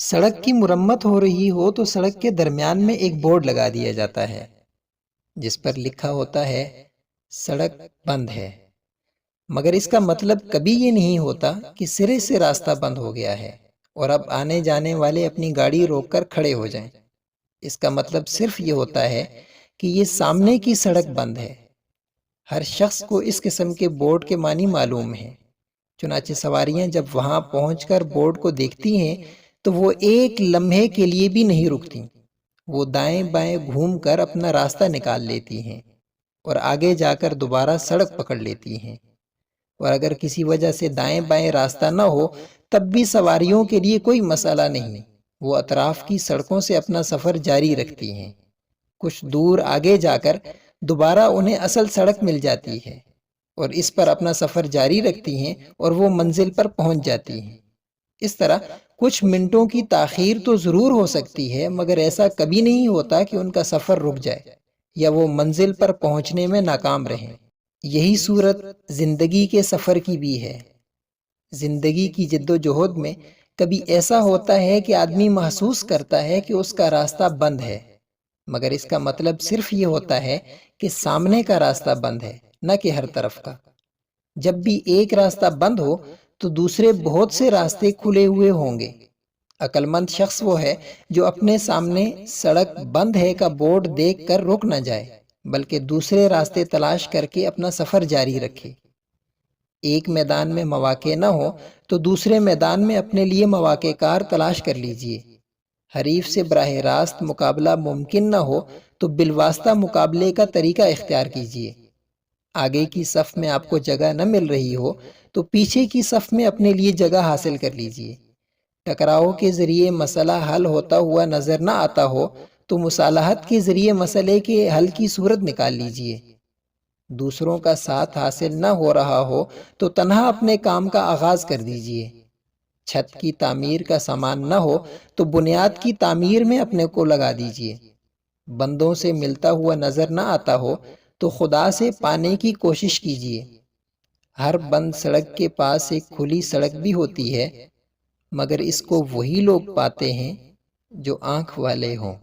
سڑک کی مرمت ہو رہی ہو تو سڑک کے درمیان میں ایک بورڈ لگا دیا جاتا ہے جس پر لکھا ہوتا ہے سڑک بند ہے، مگر اس کا مطلب کبھی یہ نہیں ہوتا کہ سرے سے راستہ بند ہو گیا ہے اور اب آنے جانے والے اپنی گاڑی روک کر کھڑے ہو جائیں۔ اس کا مطلب صرف یہ ہوتا ہے کہ یہ سامنے کی سڑک بند ہے۔ ہر شخص کو اس قسم کے بورڈ کے معنی معلوم ہے، چنانچہ سواریاں جب وہاں پہنچ کر بورڈ کو دیکھتی ہیں تو وہ ایک لمحے کے لیے بھی نہیں رکتی، وہ دائیں بائیں گھوم کر اپنا راستہ نکال لیتی ہیں اور آگے جا کر دوبارہ سڑک پکڑ لیتی ہیں، اور اگر کسی وجہ سے دائیں بائیں راستہ نہ ہو تب بھی سواریوں کے لیے کوئی مسئلہ نہیں، وہ اطراف کی سڑکوں سے اپنا سفر جاری رکھتی ہیں۔ کچھ دور آگے جا کر دوبارہ انہیں اصل سڑک مل جاتی ہے اور اس پر اپنا سفر جاری رکھتی ہیں اور وہ منزل پر پہنچ جاتی ہیں۔ اس طرح کچھ منٹوں کی تاخیر تو ضرور ہو سکتی ہے، مگر ایسا کبھی نہیں ہوتا کہ ان کا سفر رک جائے یا وہ منزل پر پہنچنے میں ناکام رہیں۔ یہی صورت زندگی کے سفر کی بھی ہے۔ زندگی کی جد و جہد میں کبھی ایسا ہوتا ہے کہ آدمی محسوس کرتا ہے کہ اس کا راستہ بند ہے، مگر اس کا مطلب صرف یہ ہوتا ہے کہ سامنے کا راستہ بند ہے، نہ کہ ہر طرف کا۔ جب بھی ایک راستہ بند ہو تو دوسرے بہت سے راستے کھلے ہوئے ہوں گے۔ عقل مند شخص وہ ہے جو اپنے سامنے سڑک بند ہے کا بورڈ دیکھ کر رک نہ جائے، بلکہ دوسرے راستے تلاش کر کے اپنا سفر جاری رکھے۔ ایک میدان میں مواقع نہ ہو تو دوسرے میدان میں اپنے لیے مواقع کار تلاش کر لیجئے۔ حریف سے براہ راست مقابلہ ممکن نہ ہو تو بالواسطہ مقابلے کا طریقہ اختیار کیجئے۔ آگے کی صف میں آپ کو جگہ نہ مل رہی ہو تو پیچھے کی صف میں اپنے لیے جگہ حاصل کر لیجئے۔ ٹکراؤ کے ذریعے مسئلہ حل ہوتا ہوا نظر نہ آتا ہو تو مصالحت کے ذریعے مسئلے کے حل کی صورت نکال لیجئے۔ دوسروں کا ساتھ حاصل نہ ہو رہا ہو تو تنہا اپنے کام کا آغاز کر دیجئے۔ چھت کی تعمیر کا سامان نہ ہو تو بنیاد کی تعمیر میں اپنے کو لگا دیجئے۔ بندوں سے ملتا ہوا نظر نہ آتا ہو تو خدا سے پانے کی کوشش کیجئے۔ ہر بند سڑک کے پاس ایک کھلی سڑک بھی ہوتی ہے، مگر اس کو وہی لوگ پاتے ہیں جو آنکھ والے ہوں۔